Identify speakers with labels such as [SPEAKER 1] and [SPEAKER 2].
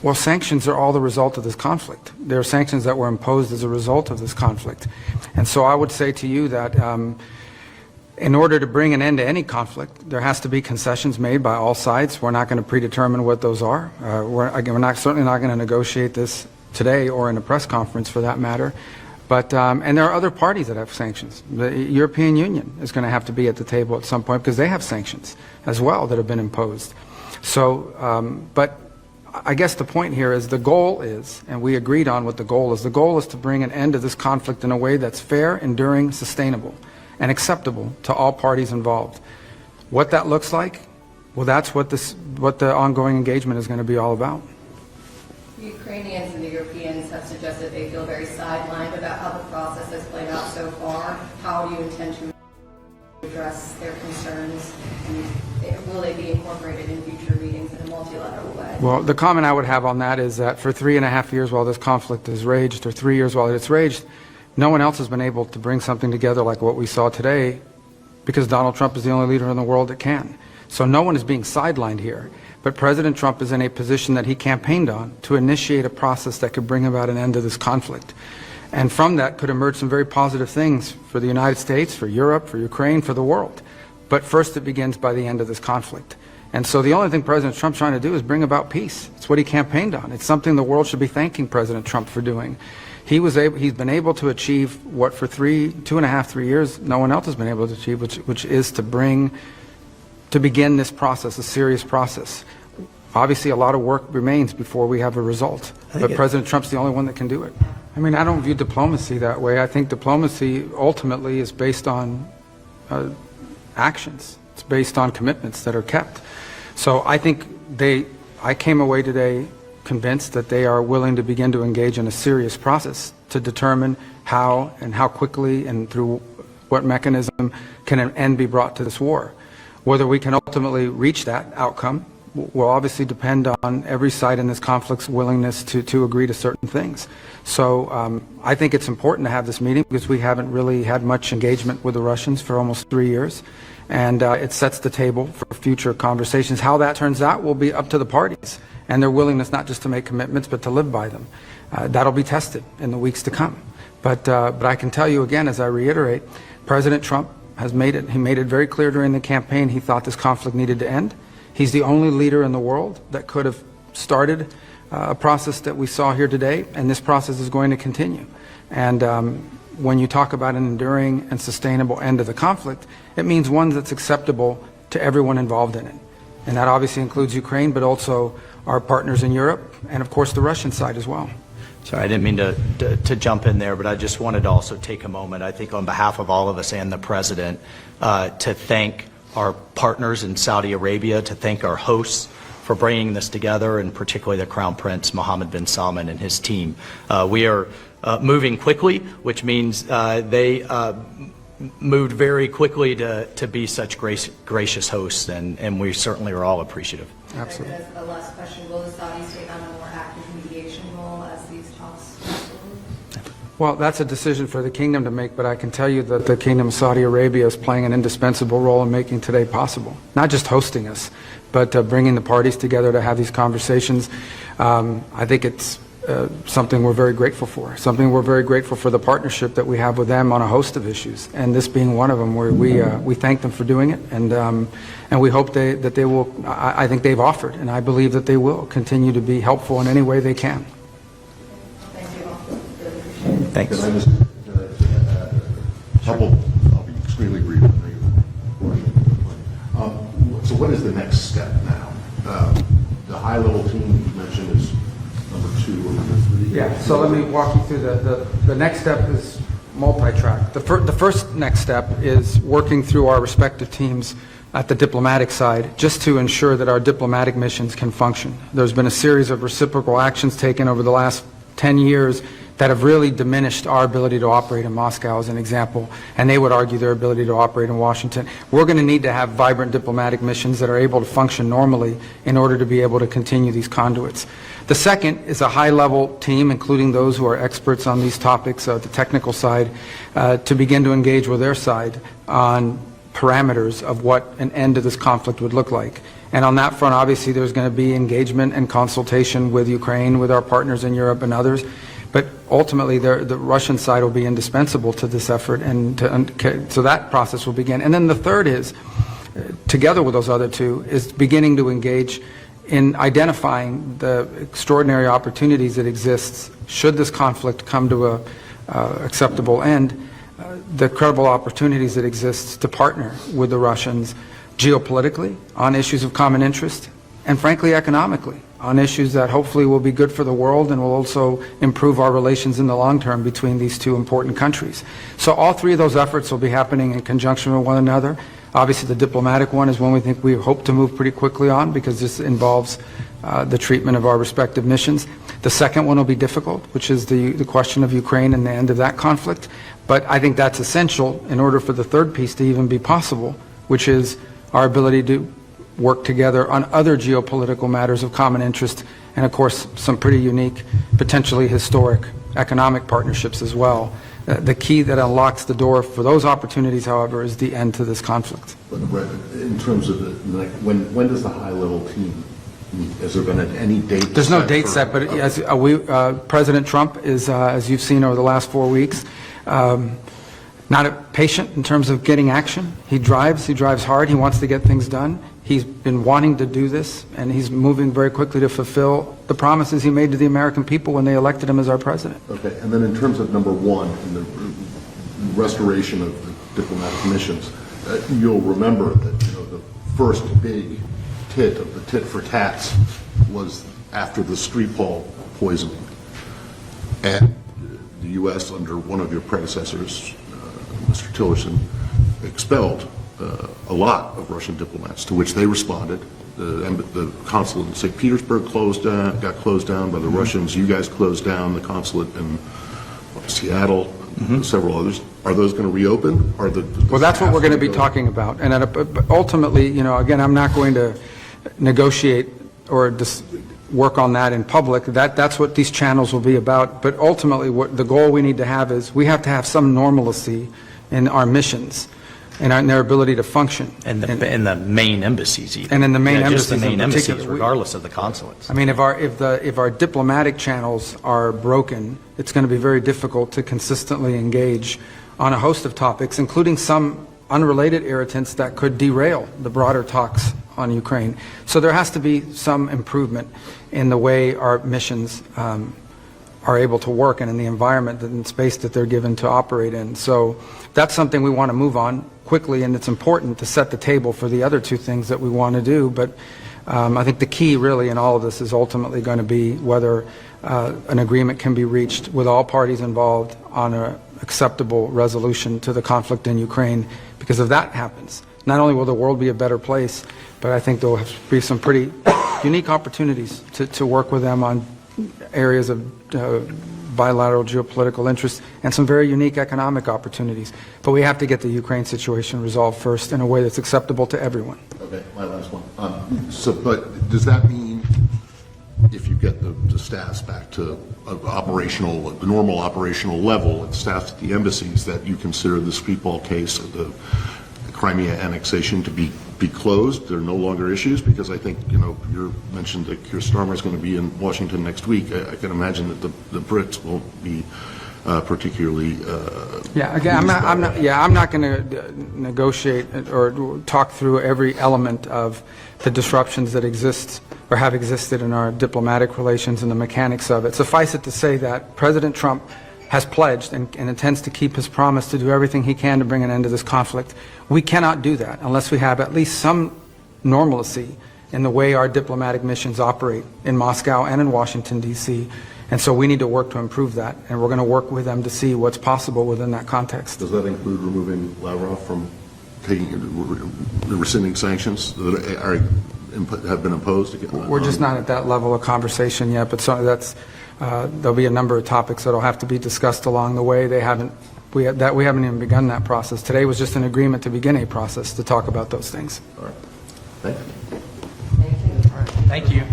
[SPEAKER 1] Well, sanctions are all the result of this conflict. There are sanctions that were imposed as a result of this conflict. And so I would say to you that in order to bring an end to any conflict, there has to be concessions made by all sides. We're not going to predetermine what those are. We're certainly not going to negotiate this today or in a press conference for that matter. But, and there are other parties that have sanctions. The European Union is going to have to be at the table at some point because they have sanctions as well that have been imposed. So, but I guess the point here is the goal is, and we agreed on what the goal is to bring an end to this conflict in a way that's fair, enduring, sustainable, and acceptable to all parties involved. What that looks like, well, that's what the ongoing engagement is going to be all about.
[SPEAKER 2] The Ukrainians and the Europeans have suggested they feel very sidelined about how the process has played out so far. How do you intend to address their concerns, and will they be incorporated in future meetings in a multilateral way?
[SPEAKER 1] Well, the comment I would have on that is that for 3.5 years while this conflict has raged, or 3 years while it's raged, no one else has been able to bring something together like what we saw today, because Donald Trump is the only leader in the world that can. So no one is being sidelined here. But President Trump is in a position that he campaigned on to initiate a process that could bring about an end to this conflict. And from that could emerge some very positive things for the United States, for Europe, for Ukraine, for the world. But first it begins by the end of this conflict. And so the only thing President Trump's trying to do is bring about peace. It's what he campaigned on. It's something the world should be thanking President Trump for doing. He's been able to achieve what for 2.5, 3 years no one else has been able to achieve, which is to begin this process, a serious process. Obviously, a lot of work remains before we have a result, but President Trump's the only one that can do it. I mean, I don't view diplomacy that way. I think diplomacy ultimately is based on actions. It's based on commitments that are kept. So I think I came away today convinced that they are willing to begin to engage in a serious process to determine how and how quickly and through what mechanism can an end be brought to this war. Whether we can ultimately reach that outcome will obviously depend on every side in this conflict's willingness to agree to certain things. So I think it's important to have this meeting because we haven't really had much engagement with the Russians for almost 3 years. And it sets the table for future conversations. How that turns out will be up to the parties and their willingness not just to make commitments but to live by them. That'll be tested in the weeks to come. But I can tell you again, as I reiterate, President Trump has made it very clear during the campaign he thought this conflict needed to end. He's the only leader in the world that could have started a process that we saw here today, and this process is going to continue. And when you talk about an enduring and sustainable end to the conflict, it means one that's acceptable to everyone involved in it. And that obviously includes Ukraine, but also our partners in Europe, and of course the Russian side as well.
[SPEAKER 3] Sorry, I didn't mean to jump in there, but I just wanted to also take a moment, I think on behalf of all of us and the President, to thank our partners in Saudi Arabia, to thank our hosts for bringing this together, and particularly the Crown Prince Mohammed bin Salman and his team. We are moving quickly, which means they moved very quickly to be such gracious hosts, and we certainly are all appreciative.
[SPEAKER 1] Absolutely.
[SPEAKER 2] As a last question, will the Saudis take on a more active mediation role as these talks proceed?
[SPEAKER 1] Well, that's a decision for the kingdom to make, but I can tell you that the Kingdom of Saudi Arabia is playing an indispensable role in making today possible. Not just hosting us, but bringing the parties together to have these conversations. I think it's something we're very grateful for. Something we're very grateful for the partnership that we have with them on a host of issues, and this being one of them, where we thank them for doing it, and we hope that they will. I think they've offered, and I believe that they will continue to be helpful in any way they can.
[SPEAKER 3] Thanks.
[SPEAKER 4] Can I just I'll be extremely brief. So what is the next step now? The high-level team you mentioned is number 2 or number 3.
[SPEAKER 1] Yeah, so let me walk you through the next step is multi-track. The first next step is working through our respective teams at the diplomatic side, just to ensure that our diplomatic missions can function. There's been a series of reciprocal actions taken over the last 10 years that have really diminished our ability to operate in Moscow, as an example, and they would argue their ability to operate in Washington. We're going to need to have vibrant diplomatic missions that are able to function normally in order to be able to continue these conduits. The second is a high-level team, including those who are experts on these topics, the technical side, to begin to engage with their side on parameters of what an end to this conflict would look like. And on that front, obviously, there's going to be engagement and consultation with Ukraine, with our partners in Europe and others. But ultimately, the Russian side will be indispensable to this effort, and so that process will begin. And then the third is, together with those other two, is beginning to engage in identifying the extraordinary opportunities that exist should this conflict come to a acceptable end, the credible opportunities that exist to partner with the Russians geopolitically on issues of common interest, and frankly economically on issues that hopefully will be good for the world and will also improve our relations in the long term between these two important countries. So all three of those efforts will be happening in conjunction with one another. Obviously, the diplomatic one is one we hope to move pretty quickly on, because this involves the treatment of our respective missions. The second one will be difficult, which is the question of Ukraine and the end of that conflict. But I think that's essential in order for the third piece to even be possible, which is our ability to work together on other geopolitical matters of common interest, and of course some pretty unique, potentially historic economic partnerships as well. The key that unlocks the door for those opportunities, however, is the end to this conflict.
[SPEAKER 4] But in terms of when does the high-level team meet? Is there been any date?
[SPEAKER 1] There's no date set, but as President Trump is, as you've seen over the last 4 weeks, not patient in terms of getting action. He drives hard, he wants to get things done. He's been wanting to do this, and he's moving very quickly to fulfill the promises he made to the American people when they elected him as our president.
[SPEAKER 4] Okay, and then in terms of number one, in the restoration of the diplomatic missions, you'll remember that the first big tit of the tit for tats was after the Skripal poisoning, and the U.S. under one of your predecessors, Mr. Tillerson, expelled a lot of Russian diplomats, to which they responded. The consulate in St. Petersburg got closed down by the Russians. You guys closed down the consulate in Seattle, several others. Are those going to reopen?
[SPEAKER 1] Well, that's what we're going to be talking about. And ultimately, again, I'm not going to negotiate or work on that in public. That's what these channels will be about. But ultimately, what the goal we need to have is we have to have some normalcy in our missions and in their ability to function.
[SPEAKER 3] And the main embassies even.
[SPEAKER 1] And in the main
[SPEAKER 3] just the
[SPEAKER 1] embassies
[SPEAKER 3] main
[SPEAKER 1] in
[SPEAKER 3] embassies,
[SPEAKER 1] particular.
[SPEAKER 3] regardless of the consulates.
[SPEAKER 1] I mean, if our diplomatic channels are broken, it's going to be very difficult to consistently engage on a host of topics, including some unrelated irritants that could derail the broader talks on Ukraine. So there has to be some improvement in the way our missions are able to work and in the environment and space that they're given to operate in. So that's something we want to move on quickly, and it's important to set the table for the other two things that we want to do. But I think the key really in all of this is ultimately going to be whether an agreement can be reached with all parties involved on an acceptable resolution to the conflict in Ukraine. Because if that happens, not only will the world be a better place, but I think there will be some pretty unique opportunities to work with them on areas of bilateral geopolitical interest and some very unique economic opportunities. But we have to get the Ukraine situation resolved first in a way that's acceptable to everyone.
[SPEAKER 4] Okay, my last one. But does that mean if you get the staffs back to the normal operational level, and staffs at the embassies, that you consider the Skripal case of the Crimea annexation to be closed? There are no longer issues? Because I think, you mentioned that Keir Starmer is going to be in Washington next week. I can imagine that the Brits won't be particularly.
[SPEAKER 1] Again, I'm not going to negotiate or talk through every element of the disruptions that exist or have existed in our diplomatic relations and the mechanics of it. Suffice it to say that President Trump has pledged and intends to keep his promise to do everything he can to bring an end to this conflict. We cannot do that unless we have at least some normalcy in the way our diplomatic missions operate in Moscow and in Washington, D.C. And so we need to work to improve that, and we're going to work with them to see what's possible within that context.
[SPEAKER 4] Does that include removing Lavrov from rescinding sanctions that have been imposed?
[SPEAKER 1] We're just not at that level of conversation yet, but there'll be a number of topics that'll have to be discussed along the way. We haven't even begun that process. Today was just an agreement to begin a process to talk about those things.
[SPEAKER 4] All right. Thank you.
[SPEAKER 3] Thank you.